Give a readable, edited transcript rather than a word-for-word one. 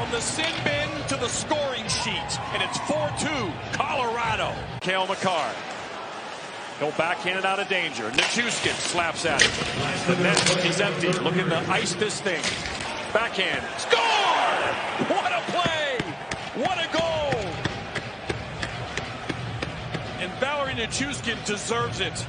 From the sin bin to the scoring sheet, and it's 4-2, Colorado. Cale Makar. He'll backhand it out of danger. Nichushkin slaps at it. The net is empty. Looking to ice this thing. Backhand. Score! What a play! What a goal! And Valeri Nichushkin deserves it.